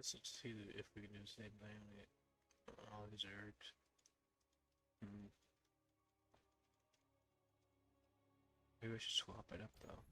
Let's see if we can do the same thing with all these herbs. Hmm. Maybe we should swap it up though.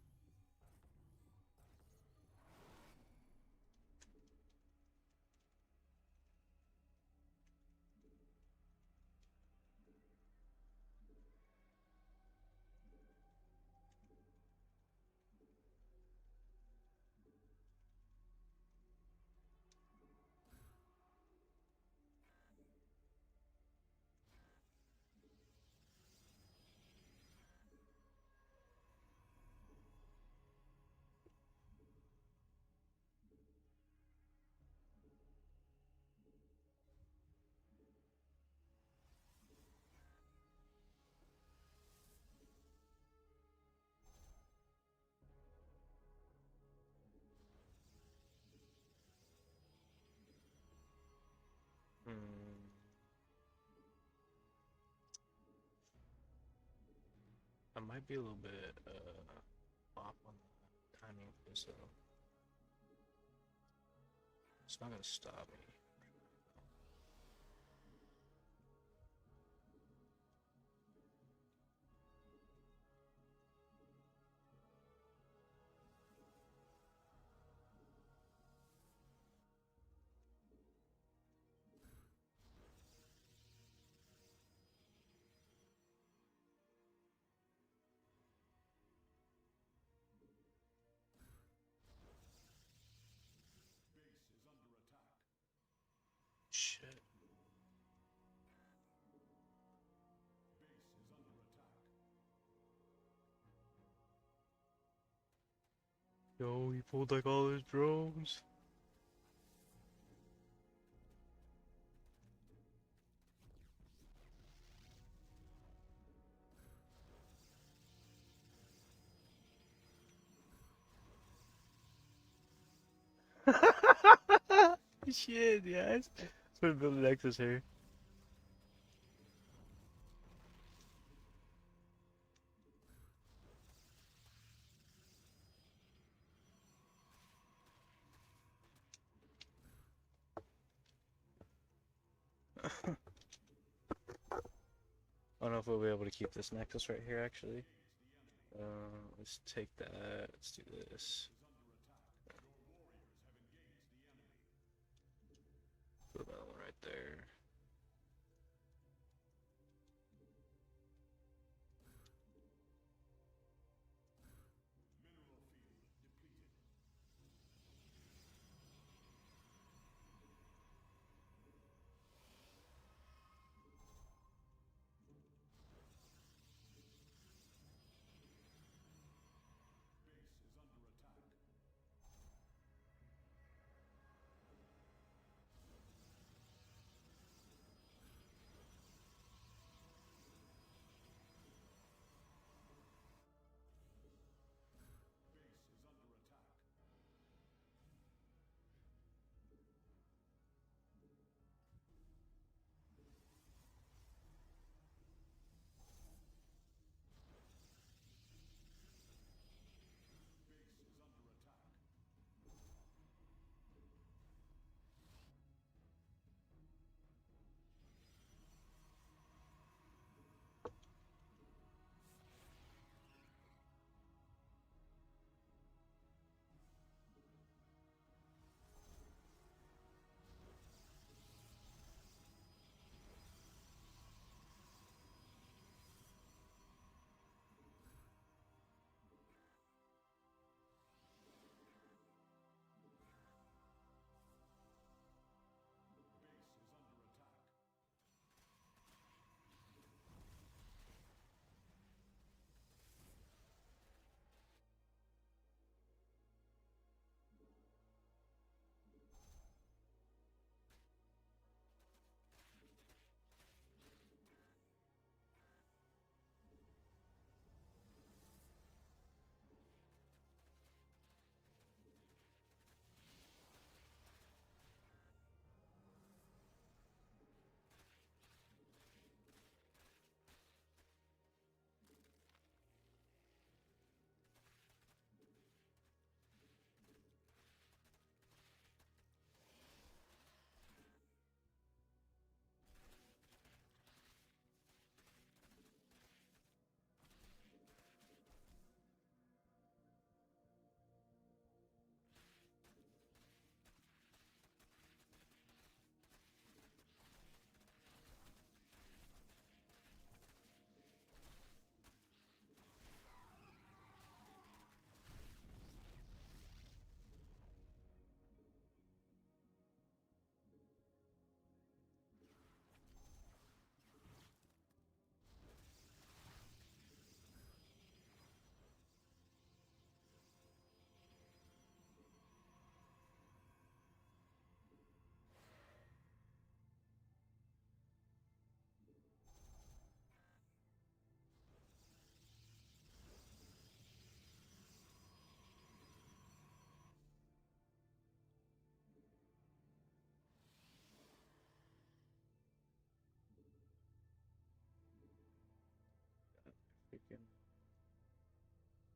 Hmm. I might be a little bit off on the timing of this though. It's not gonna stop me. Shit. Yo, he pulled like all his drones. Shit, yes. Let's put a build an Nexus here. I don't know if we'll be able to keep this Nexus right here actually. Let's take that. Let's do this. Put another one right there. Chicken. Research complete. Your warriors have engaged the enemy. Your warriors have engaged the enemy. Your warriors have engaged the enemy. Your warriors have engaged the enemy. Mineral field depleted. Your warriors have engaged the enemy. Mineral field depleted. Mineral field depleted. Mineral field depleted. Mineral field depleted. Base is under attack. Your warriors have engaged the enemy. Your warriors have engaged the enemy. Your warriors have engaged the enemy.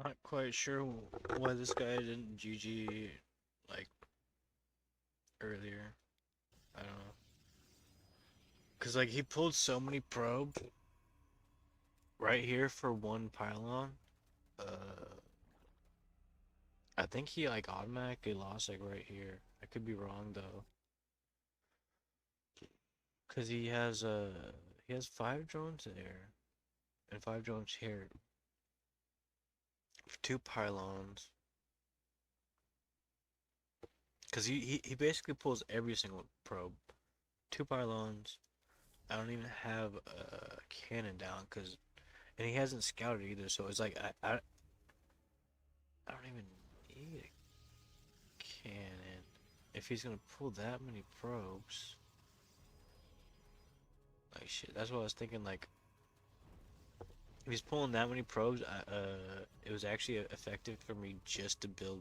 Not quite sure why this guy didn't GG like earlier. I don't know. Cause like he pulled so many probe right here for one pylon. Uh, I think he like automatically lost like right here. I could be wrong though. Cause he has 5 drones there and 5 drones here for 2 pylons. Cause he basically pulls every single probe. 2 pylons. I don't even have a cannon down cause and he hasn't scouted either. So it's like I don't even need a cannon if he's gonna pull that many probes. Like shit. That's what I was thinking. Like if he's pulling that many probes, it was actually effective for me just to build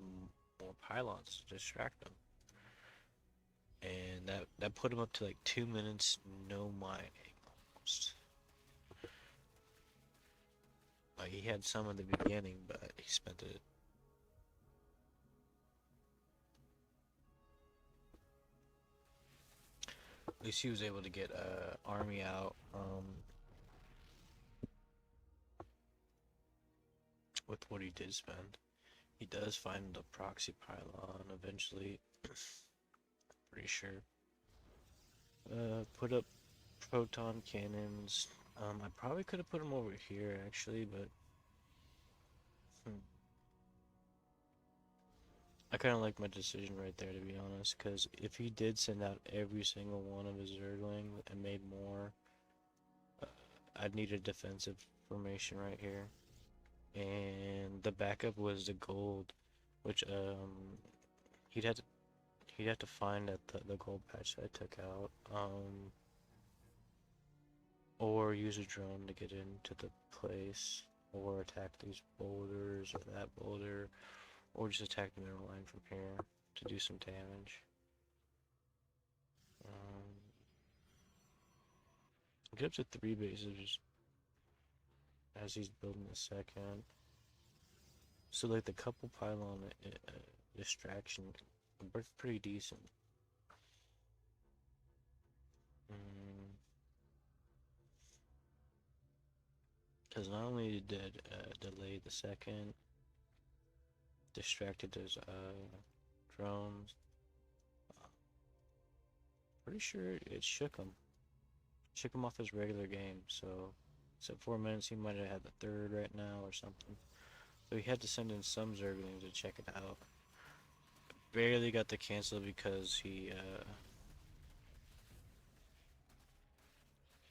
more pylons to distract them, and that put him up to like 2 minutes, no mining almost. Like he had some in the beginning, but he spent it. At least he was able to get army out with what he did spend. He does find the proxy pylon eventually. Pretty sure. Put up proton cannons. I probably could have put them over here actually, but I kind of like my decision right there to be honest. Because if he did send out every single one of his Zergling and made more, uh, I'd need a defensive formation right here. And the backup was the gold, which he'd have to he'd have to find at the gold patch that I took out. Or use a drone to get into the place, or attack these boulders or that boulder, or just attack the mineral line from here to do some damage. Get up to 3 bases as he's building the second. So like the couple pylon distraction, pretty decent. Because not only did delay the second, distracted his drones. Pretty sure it shook him. Shook him off his regular game. So, except 4 minutes, he might have had the third right now or something. So he had to send in some Zerglings to check it out. Barely got the cancel because he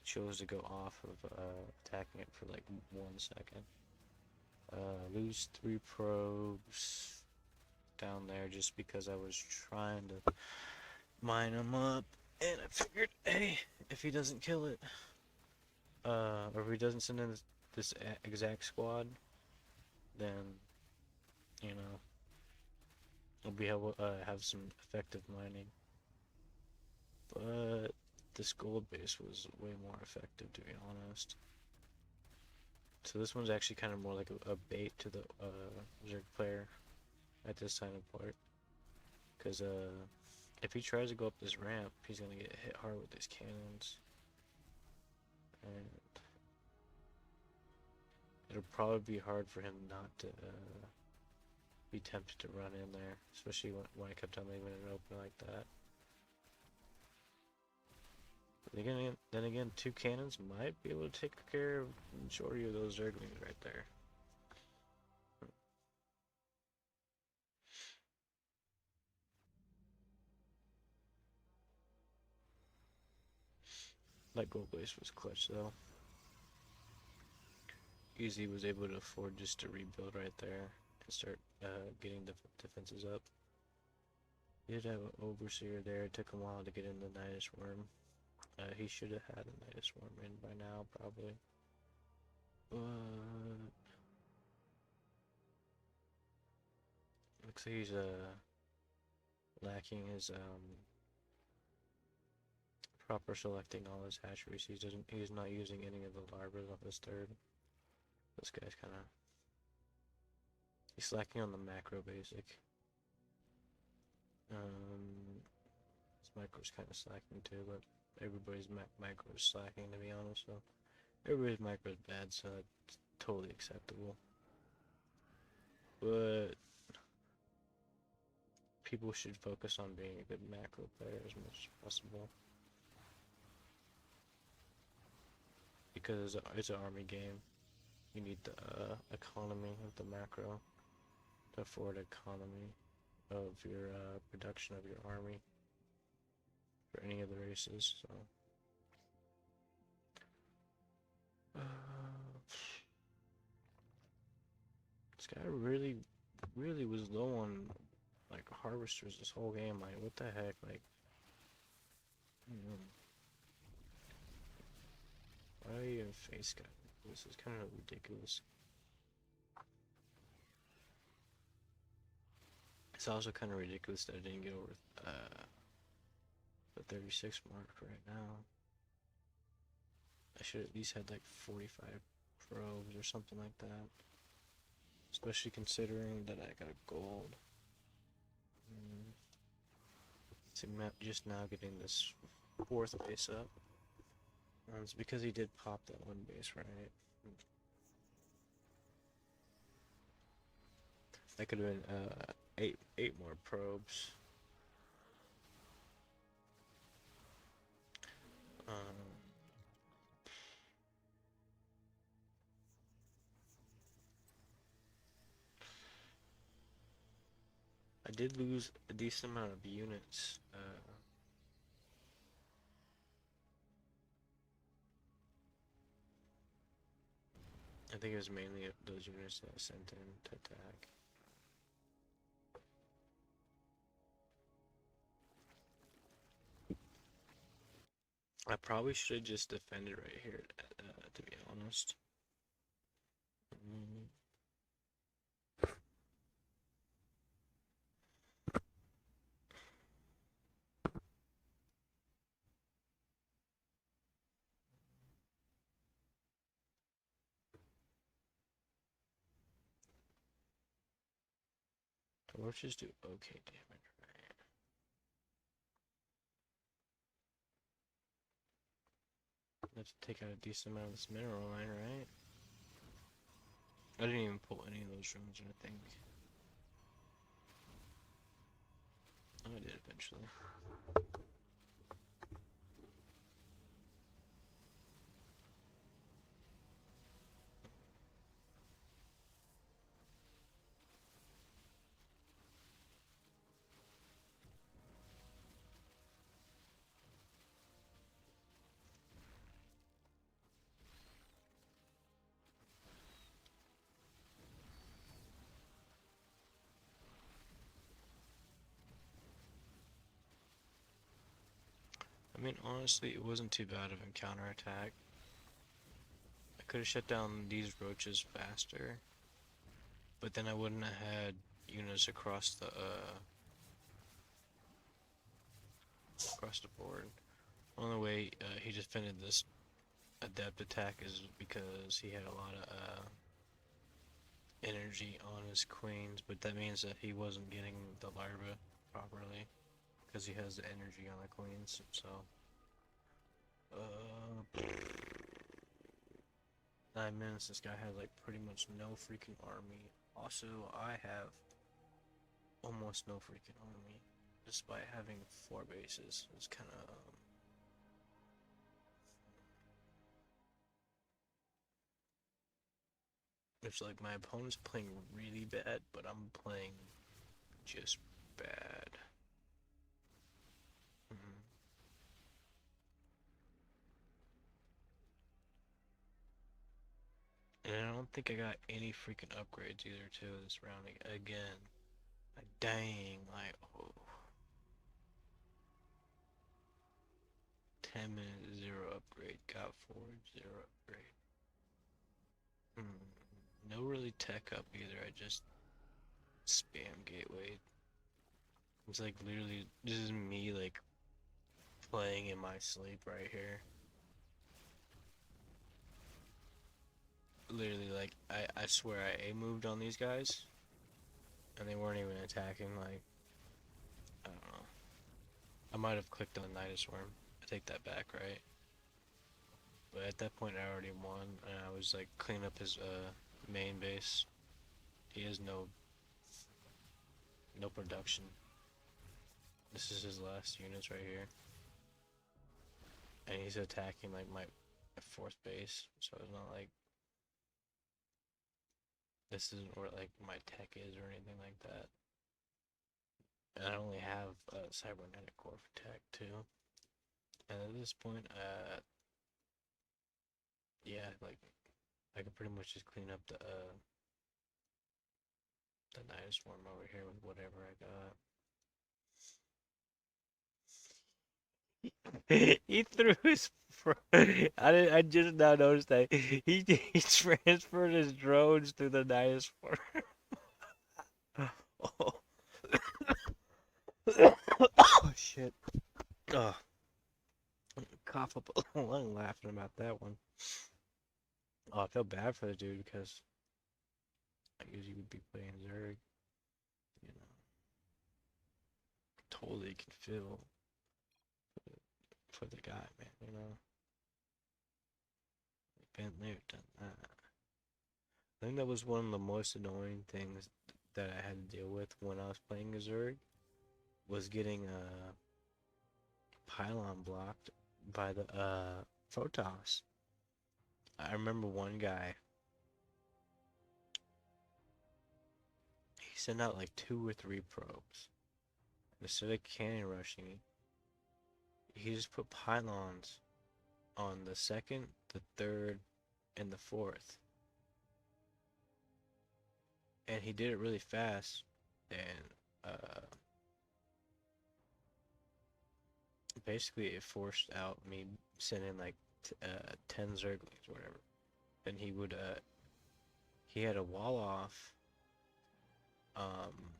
chose to go off of attacking it for like 1 second. Lose 3 probes down there just because I was trying to mine him up, and I figured, hey, if he doesn't kill it, or if he doesn't send in this exact squad, then you know we'll be able to have some effective mining. But this gold base was way more effective, to be honest. So this one's actually kind of more like a bait to the Zerg player at this time of part, because if he tries to go up this ramp, he's gonna get hit hard with these cannons, and it'll probably be hard for him not to be tempted to run in there, especially when I kept on leaving it open like that. Then again, 2 cannons might be able to take care of the majority of those Zerglings right there. That gold base was clutch though. Easy was able to afford just to rebuild right there and start getting the defenses up. He did have an overseer there. It took him a while to get in the Nidus Worm. He should have had a Nidus Worm in by now, probably. But looks like he's lacking his proper selecting all his hatcheries. He's not using any of the larvae of his third. This guy's kinda he's slacking on the macro basic. His micro's kinda slacking too, but everybody's micro is slacking, to be honest. So everybody's micro is bad, so it's totally acceptable. But people should focus on being a good macro player as much as possible. Because it's an army game. You need the economy of the macro to afford economy of your production of your army for any of the races. So this guy really was low on like harvesters this whole game. Like, what the heck? Like, why are you even face guy? This is kind of ridiculous. It's also kind of ridiculous that I didn't get over the 36 mark right now. I should at least had like 45 probes or something like that. Especially considering that I got a gold. So I'm just now getting this 4th base up. It's because he did pop that one base, right? That could have been eight more probes. I did lose a decent amount of units. I think it was mainly those units that I sent in to attack. I probably should have just defended right here, to be honest. Torches do okay damage, right? Let's take out a decent amount of this mineral line, right? I didn't even pull any of those runes, I think. Oh, I did eventually. I mean, honestly, it wasn't too bad of a counterattack. I could have shut down these roaches faster, but then I wouldn't have had units across the board. Only way he defended this adept attack is because he had a lot of energy on his queens, but that means that he wasn't getting the larva properly because he has the energy on the queens. So 9 minutes, this guy has like pretty much no freaking army. Also, I have almost no freaking army despite having 4 bases. It's kind of it's like my opponent's playing really bad, but I'm playing just bad. And I don't think I got any freaking upgrades either to this round again. Like, dang, like, oh. 10 minutes, 0 upgrade, got forward, 0 upgrade. No really tech up either, I just spam gateway. It's like literally, this is me like playing in my sleep right here. Literally, like, I swear I A-moved on these guys, and they weren't even attacking, like, I don't know. I might have clicked on the Nidus Worm take that back, right? But at that point, I already won, and I was like cleaning up his main base. He has no production. This is his last units right here, and he's attacking like my fourth base. So it's not like this isn't where like my tech is or anything like that. And I only have a cybernetic core for tech too. And at this point, yeah, like I could pretty much just clean up the Nidus Swarm over here with whatever I got. He threw his. I just now noticed that he transferred his drones to the Nidus Swarm. Oh. Oh shit! Oh, cough up a lung laughing about that one. Oh, I feel bad for the dude because I usually would be playing Zerg. You know, totally can feel for the guy, man. You know, been there, done that. I think that was one of the most annoying things that I had to deal with when I was playing a Zerg was getting a pylon blocked by the Photos. I remember one guy. He sent out like 2 or 3 probes. Instead of cannon rushing, he just put pylons on the second, the third, and the fourth. And he did it really fast. And basically it forced out me sending like 10 Zerglings or whatever. Then he had a wall off, um,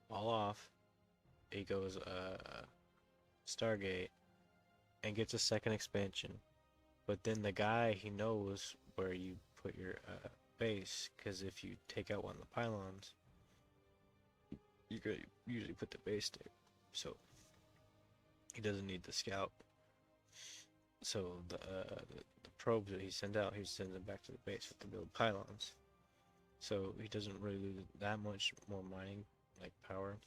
wall off. He goes Stargate and gets a second expansion. But then the guy, he knows where you put your base, because if you take out one of the pylons, you could usually put the base there. So he doesn't need the scout. So the probes that he sends out, he sends them back to the base to build pylons. So he doesn't really lose that much more mining like power.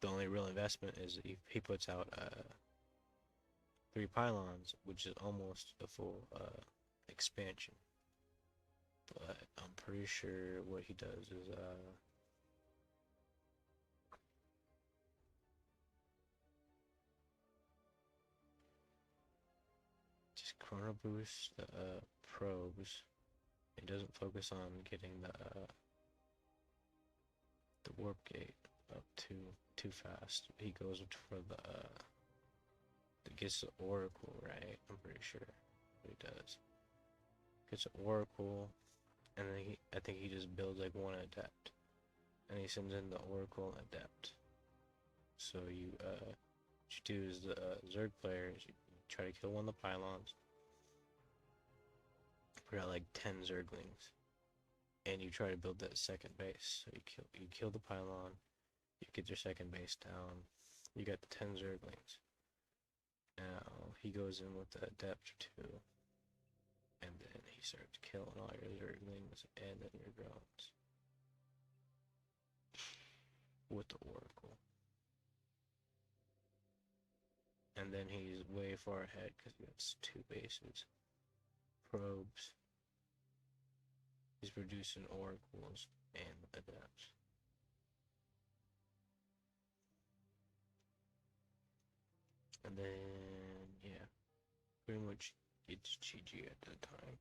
The only real investment is he puts out 3 pylons, which is almost a full expansion. But I'm pretty sure what he does is just chrono boost the probes. He doesn't focus on getting the warp gate up too fast. He goes for the gets the oracle, right? I'm pretty sure what he does. Gets an oracle, and then I think he just builds like 1 adept, and he sends in the oracle and adept. So what you do is the Zerg players, you try to kill one of the pylons, put out like 10 Zerglings, and you try to build that second base. So you kill the pylon, you get your second base down, you got the 10 Zerglings. Now he goes in with the adept too, and then he starts killing all your Zerglings and then your drones with the oracle. And then he's way far ahead because he has 2 bases. Probes. He's producing oracles and adepts. And then, yeah, pretty much it's GG at the time.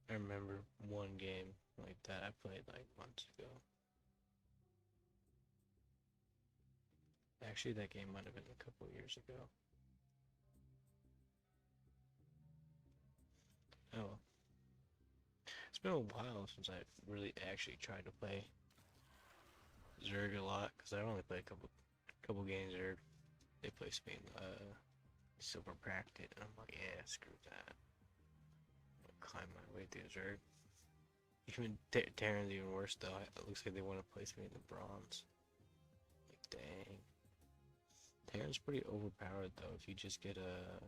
I remember one game like that I played like months ago. Actually, that game might have been a couple years ago. Oh, it's been a while since I really actually tried to play Zerg a lot, because I only played a couple games Zerg. They placed me in Silver Bracket, and I'm like, yeah, screw that. I'm gonna climb my way through Zerg. Even Terran's even worse though. It looks like they want to place me in the bronze. Dang. Terran's pretty overpowered though. If you just get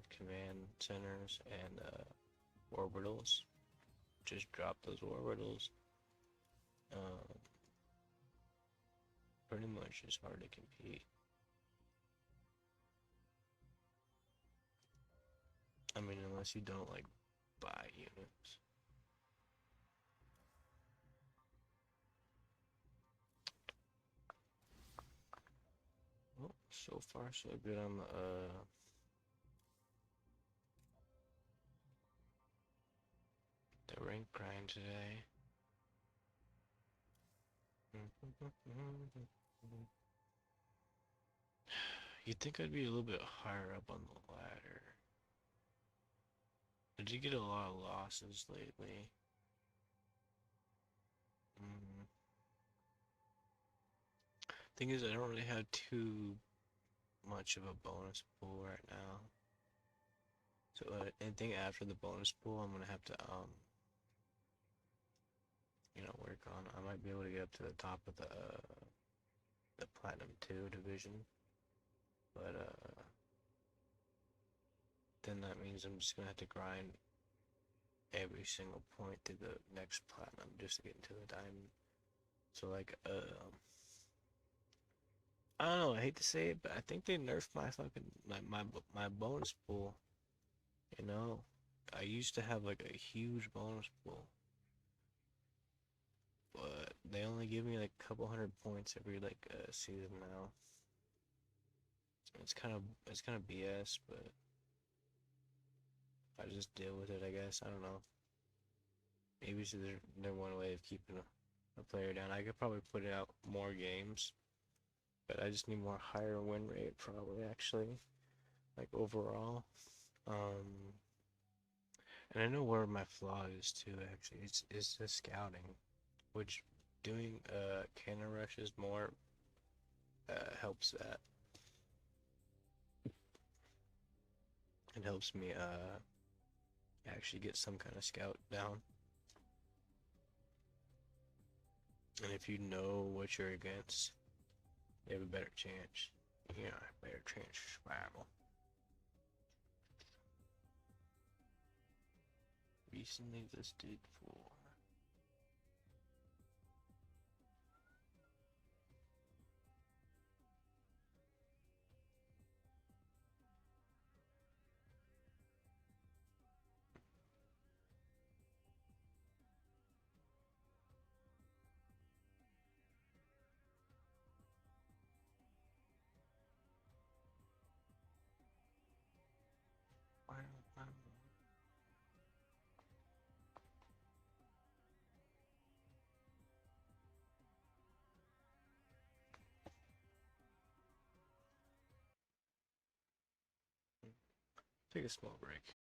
command centers and orbitals, just drop those orbitals. Pretty much it's hard to compete. I mean, unless you don't like buy units. Well, so far so good on the rank grind today. You'd think I'd be a little bit higher up on the ladder. Did you get a lot of losses lately? Thing is, I don't really have too much of a bonus pool right now. So anything after the bonus pool, I'm gonna have to work on. I might be able to get up to the top of the Platinum 2 division, but then that means I'm just gonna have to grind every single point to the next Platinum just to get into the Diamond. So like I don't know, I hate to say it, but I think they nerfed my fucking my bonus pool. You know, I used to have like a huge bonus pool, but they only give me like a couple hundred points every like season now. It's kind of BS, but I just deal with it, I guess. I don't know. Maybe it's their one way of keeping a player down. I could probably put out more games, but I just need more higher win rate probably actually, like overall. And I know where my flaw is too actually. It's the scouting, which doing cannon rushes more helps that. It helps me actually get some kind of scout down. And if you know what you're against, you have a better chance. Better chance of survival. Recently listed for take a small break.